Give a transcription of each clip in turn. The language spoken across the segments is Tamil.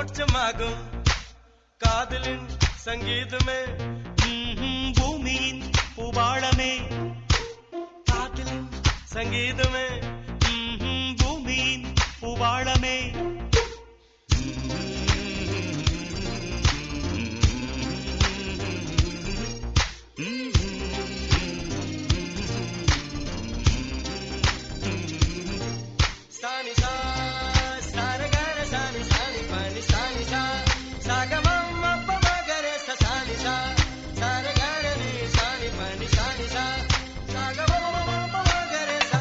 மோட்சமாகும் காதலின் சங்கீதமே பூமியின் பூபாளமே காதலின் சங்கீதமே பூமியின் பூபாளமே Sunny side, sunny gare, sunny sunny funny, sunny side. Saga mama papa gare sa sunny side, sunny gare ni sunny funny, sunny side. Saga mama papa gare sa.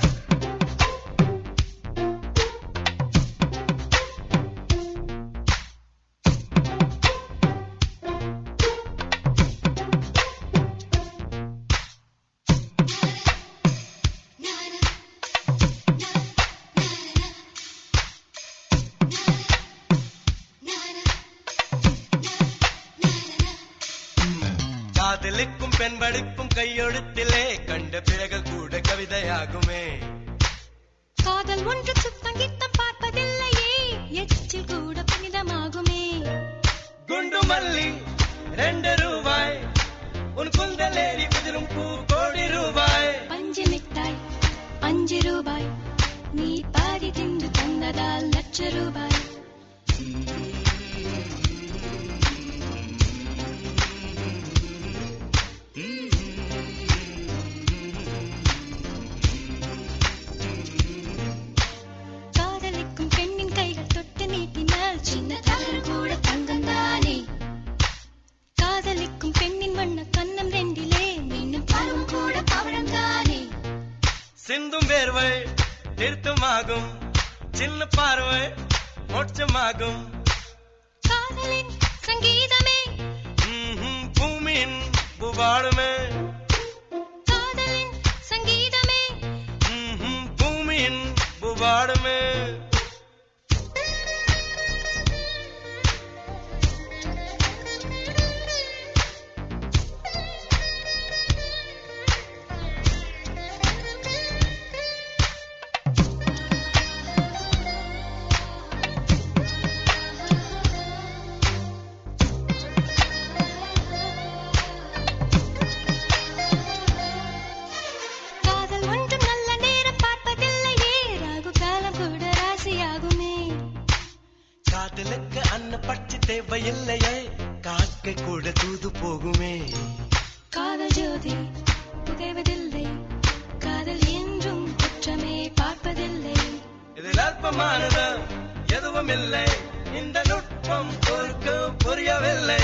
காதலிக்கும் பெண் படிப்பும் கையெழுத்திலே கண்ட பிறகு கூட கவிதையாகுமே காதல் ஒன்று சுத்தங்கித்தம் பார்ப்பதில்லையே எச்சில் கூட புனிதமாகுமே குண்டு மல்லி 2 ரூபாய் உன் குந்தலேறி குதிரும் பூ கோடி ரூபாய் பஞ்சு மிட்டாய் 5 ரூபாய் நீ பாதி தின்று தந்ததால் லட்ச ரூபாய் காதலிக்கும் பெண்ணின் கைகள் தொட்டு நீட்டினால் சின்ன தவறு கூட தங்கம்தானே காதலிக்கும் பெண்ணின் வண்ண கண்ணம் ரெண்டிலே மீண்டும் பருவம் கூட பவழம்தானே சிந்தும் வேர்வை திருத்தமாகும் சின்ன பார்வை மோட்சமாகும் காதலின் சங்கீதமே பூமியின் பூபாளமே காதலின் சங்கீதமே பூமியின் பூபாளமே காதல் ஒன்றும் நல்ல நேரம் பார்ப்பதில்லையே ராகு காலம் கூட ராசியாகுமே காதலுக்கு அன்னப்பட்சி தேவையில்லையே காக்கை கூட தூது போகுமே காதல் ஜோதி புகைவதில்லை காதல் என்றும் குற்றமே பார்ப்பதில்லை இதில் அல்பமானது எதுவும் இல்லை இந்த நுட்பம் பொறுக்க புரியவில்லை